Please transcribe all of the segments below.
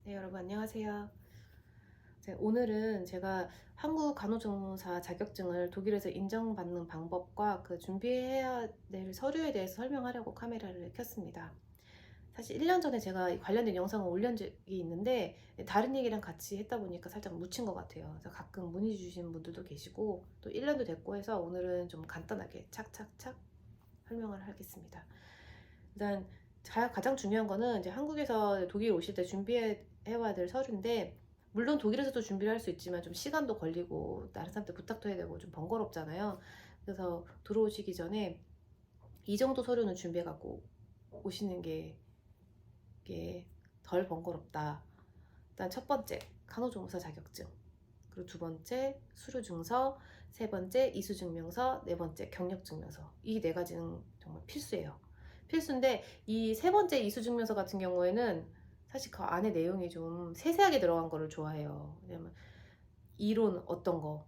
네, 여러분 안녕하세요. 오늘은 제가 한국 간호조무사 자격증을 독일에서 인정받는 방법과 그 준비해야 될 서류에 대해서 설명하려고 카메라를 켰습니다. 사실 1년 전에 제가 관련된 영상을 올린 적이 있는데 다른 얘기랑 같이 했다 보니까 살짝 묻힌 것 같아요. 그래서 가끔 문의 주시는 분들도 계시고 또 1년도 됐고 해서 오늘은 좀 간단하게 착착착 설명을 하겠습니다. 일단 가장 중요한 거는 이제 한국에서 독일 오실 때 준비해 와야 될 서류인데, 물론 독일에서도 준비를 할 수 있지만 좀 시간도 걸리고 다른 사람한테 부탁도 해야 되고 좀 번거롭잖아요. 그래서 들어오시기 전에 이 정도 서류는 준비해 갖고 오시는 게 덜 번거롭다. 일단 첫 번째 간호조무사 자격증, 그리고 두 번째 수료증서, 세 번째 이수증명서, 네 번째 경력증명서. 이 네 가지는 정말 필수예요. 필수인데 이 세 번째 이수증명서 같은 경우에는 사실 그 안에 내용이 좀 세세하게 들어간 거를 좋아해요. 왜냐면 이론 어떤 거,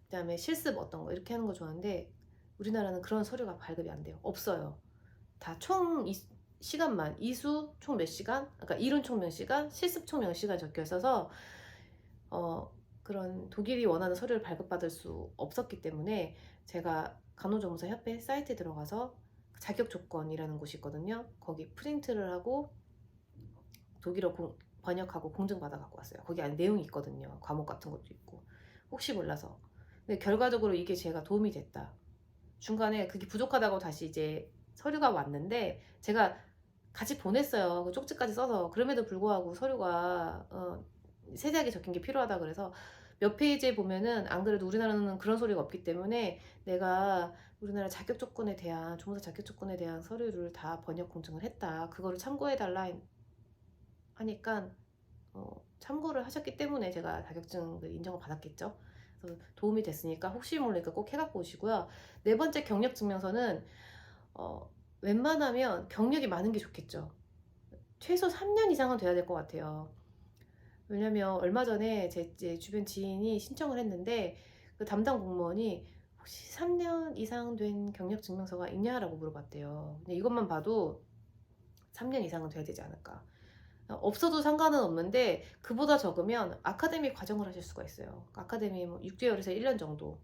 그다음에 실습 어떤 거 이렇게 하는 거 좋아하는데 우리나라는 그런 서류가 발급이 안 돼요. 없어요. 다 총 시간만 이수 총 몇 시간, 그러니까 이론 총 몇 시간, 실습 총 몇 시간 적혀 있어서 그런 독일이 원하는 서류를 발급받을 수 없었기 때문에 제가 간호조무사 협회 사이트에 들어가서 자격 조건이라는 곳이 있거든요. 거기 프린트를 하고 독일어 번역하고 공증받아 갖고 왔어요. 거기 안에 내용이 있거든요. 과목 같은 것도 있고. 혹시 몰라서. 근데 결과적으로 이게 제가 도움이 됐다. 중간에 그게 부족하다고 다시 이제 서류가 왔는데 제가 같이 보냈어요. 그 쪽지까지 써서. 그럼에도 불구하고 서류가 세세하게 적힌 게 필요하다 그래서 몇 페이지에 보면은, 안 그래도 우리나라는 그런 서류가 없기 때문에 내가 우리나라 자격 조건에 대한, 조무사 자격 조건에 대한 서류를 다 번역 공증을 했다. 그거를 참고해 달라 하니까 참고를 하셨기 때문에 제가 자격증을 인정을 받았겠죠. 그래서 도움이 됐으니까 혹시 모르니까 꼭 해갖고 오시고요. 네 번째 경력 증명서는 웬만하면 경력이 많은 게 좋겠죠. 최소 3년 이상은 돼야 될 것 같아요. 왜냐면 얼마 전에 제 주변 지인이 신청을 했는데 그 담당 공무원이 혹시 3년 이상 된 경력 증명서가 있냐라고 물어봤대요. 근데 이것만 봐도 3년 이상은 돼야 되지 않을까. 없어도 상관은 없는데 그보다 적으면 아카데미 과정을 하실 수가 있어요. 아카데미 뭐 6개월에서 1년 정도.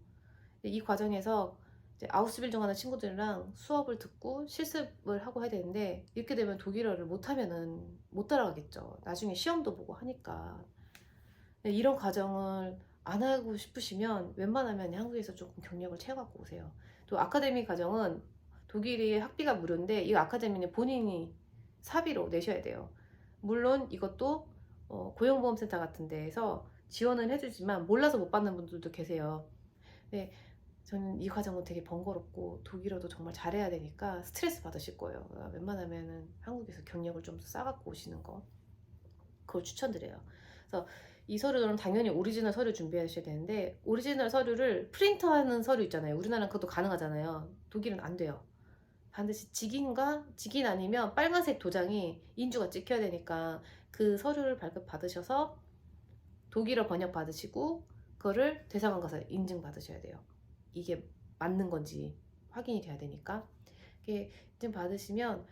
이 과정에서 이제 아우스빌딩 하는 친구들이랑 수업을 듣고 실습을 하고 해야 되는데, 이렇게 되면 독일어를 못하면은 못 따라가겠죠. 나중에 시험도 보고 하니까. 이런 과정을 안 하고 싶으시면 웬만하면 한국에서 조금 경력을 채워갖고 오세요. 또 아카데미 과정은 독일이 학비가 무료인데 이 아카데미는 본인이 사비로 내셔야 돼요. 물론 이것도 고용보험센터 같은 데에서 지원을 해주지만 몰라서 못 받는 분들도 계세요. 네, 저는 이 과정은 되게 번거롭고 독일어도 정말 잘해야 되니까 스트레스 받으실 거예요. 웬만하면 한국에서 경력을 좀 쌓아갖고 오시는 거, 그걸 추천드려요. 그래서 이 서류는 당연히 오리지널 서류 준비하셔야 되는데, 오리지널 서류를 프린터하는 서류 있잖아요. 우리나라는 그것도 가능하잖아요. 독일은 안 돼요. 반드시 직인 아니면 빨간색 도장이 인주가 찍혀야 되니까 그 서류를 발급 받으셔서 독일어 번역 받으시고 그거를 대사관 가서 인증 받으셔야 돼요. 이게 맞는 건지 확인이 돼야 되니까. 이게 인증 받으시면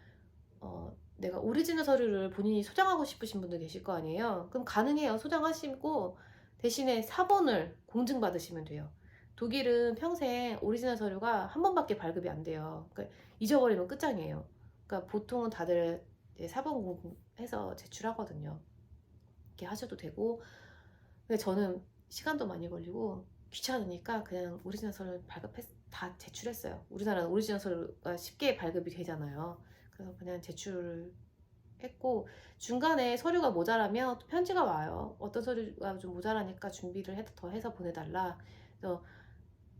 내가 오리지널 서류를 본인이 소장하고 싶으신 분들 계실 거 아니에요. 그럼 가능해요. 소장하시고 대신에 사본을 공증받으시면 돼요. 독일은 평생 오리지널 서류가 한 번밖에 발급이 안 돼요. 그러니까 잊어버리면 끝장이에요. 그러니까 보통은 다들 사본 공해서 제출하거든요. 이렇게 하셔도 되고. 근데 저는 시간도 많이 걸리고 귀찮으니까 그냥 오리지널 서류 다 제출했어요. 우리나라는 오리지널 서류가 쉽게 발급이 되잖아요. 그래서 그냥 제출했고, 중간에 서류가 모자라면 또 편지가 와요. 어떤 서류가 좀 모자라니까 준비를 더 해서 보내달라. 그래서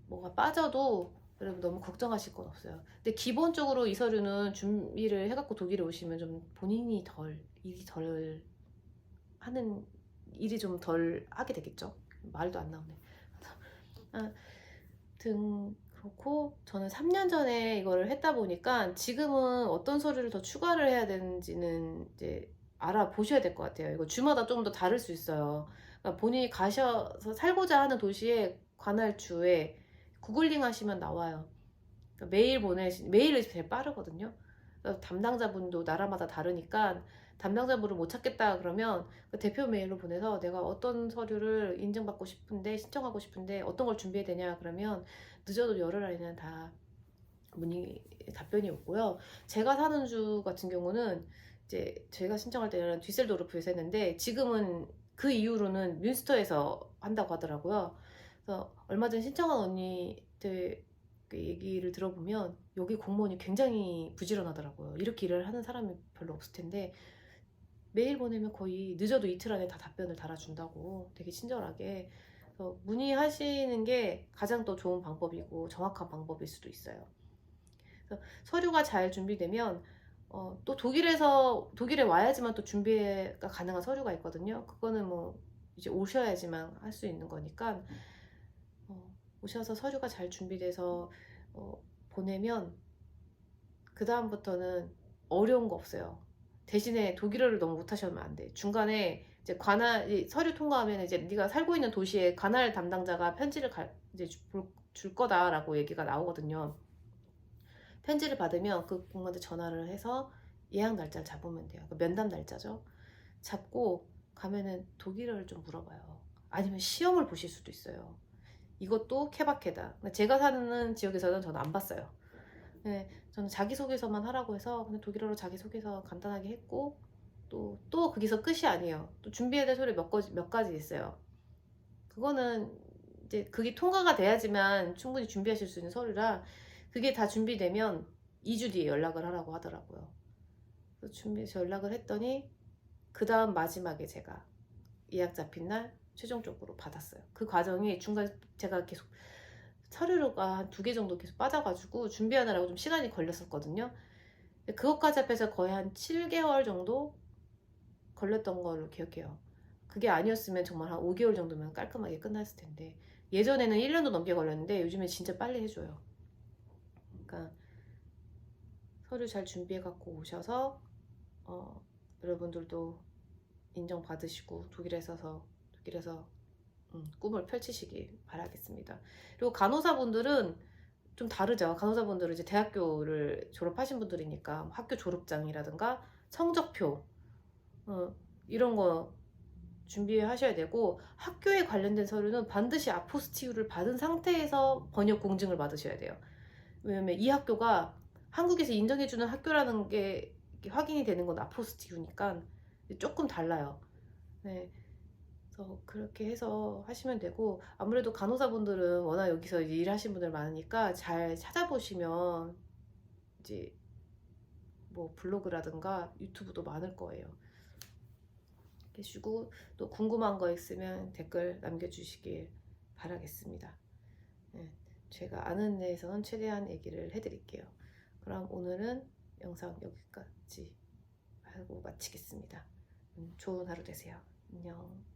뭐가 빠져도 여러분 너무 걱정하실 건 없어요. 근데 기본적으로 이 서류는 준비를 해갖고 독일에 오시면 좀 본인이 일이 덜 하는, 일이 좀 덜 하게 되겠죠. 말도 안 나오네. 등 그렇고, 저는 3년 전에 이거를 했다 보니까 지금은 어떤 서류를 더 추가를 해야 되는지는 이제 알아보셔야 될 것 같아요. 이거 주마다 좀 더 다를 수 있어요. 그러니까 본인이 가셔서 살고자 하는 도시의 관할주에 구글링 하시면 나와요. 그러니까 메일이 제일 빠르거든요. 그래서 담당자분도 나라마다 다르니까 담당자분을 못 찾겠다 그러면 그 대표 메일로 보내서 내가 어떤 서류를 인증받고 싶은데 신청하고 싶은데 어떤 걸 준비해야 되냐 그러면 늦어도 열흘 안에는 다 답변이 오고요. 제가 사는 주 같은 경우는 이제 제가 신청할 때는 뒤셀도르프에서 했는데 지금은 그 이후로는 뮌스터에서 한다고 하더라고요. 그래서 얼마 전에 신청한 언니들 그 얘기를 들어보면 여기 공무원이 굉장히 부지런하더라고요. 이렇게 일을 하는 사람이 별로 없을 텐데 메일 보내면 거의 늦어도 이틀 안에 다 답변을 달아준다고 되게 친절하게. 그래서 문의하시는 게 가장 또 좋은 방법이고 정확한 방법일 수도 있어요. 그래서 서류가 잘 준비되면 또 독일에 와야지만 또 준비가 가능한 서류가 있거든요. 그거는 뭐 이제 오셔야지만 할 수 있는 거니까 오셔서 서류가 잘 준비돼서 보내면 그 다음부터는 어려운 거 없어요. 대신에 독일어를 너무 못하시면 안 돼. 중간에 이제 서류 통과하면 이제 네가 살고 있는 도시에 관할 담당자가 편지를 이제 줄 거다라고 얘기가 나오거든요. 편지를 받으면 그 공무원한테 전화를 해서 예약 날짜를 잡으면 돼요. 그 면담 날짜죠. 잡고 가면은 독일어를 좀 물어봐요. 아니면 시험을 보실 수도 있어요. 이것도 케바케다. 제가 사는 지역에서는 저는 안 봤어요. 네, 저는 자기소개서만 하라고 해서 그냥 독일어로 자기소개서 간단하게 했고 또 거기서 끝이 아니에요. 또 준비해야 될 서류 몇 가지 있어요. 그거는 이제 그게 통과가 돼야지만 충분히 준비하실 수 있는 서류라 그게 다 준비되면 2주 뒤에 연락을 하라고 하더라고요. 그래서 준비해서 연락을 했더니 그 다음 마지막에 제가 예약 잡힌 날 최종적으로 받았어요. 그 과정이 중간에 제가 계속 서류가 한 2개 정도 계속 빠져가지고 준비하느라고 좀 시간이 걸렸었거든요. 그것까지 합해서 거의 한 7개월 정도 걸렸던 걸로 기억해요. 그게 아니었으면 정말 한 5개월 정도면 깔끔하게 끝났을 텐데 예전에는 1년도 넘게 걸렸는데 요즘에 진짜 빨리 해줘요. 그러니까 서류 잘 준비해 갖고 오셔서 여러분들도 인정받으시고 독일에서 꿈을 펼치시길 바라겠습니다. 그리고 간호사분들은 좀 다르죠. 간호사분들은 이제 대학교를 졸업하신 분들이니까 학교 졸업장이라든가 성적표 이런 거 준비하셔야 되고 학교에 관련된 서류는 반드시 아포스티유를 받은 상태에서 번역 공증을 받으셔야 돼요. 왜냐면 이 학교가 한국에서 인정해주는 학교라는 게 확인이 되는 건 아포스티유니까 조금 달라요. 네. 그래서 그렇게 해서 하시면 되고 아무래도 간호사분들은 워낙 여기서 이제 일하신 분들 많으니까 잘 찾아보시면 이제 뭐 블로그라든가 유튜브도 많을 거예요. 계시고 또 궁금한 거 있으면 댓글 남겨주시길 바라겠습니다. 네, 제가 아는 데에서는 최대한 얘기를 해드릴게요. 그럼 오늘은 영상 여기까지 하고 마치겠습니다. 좋은 하루 되세요. 안녕.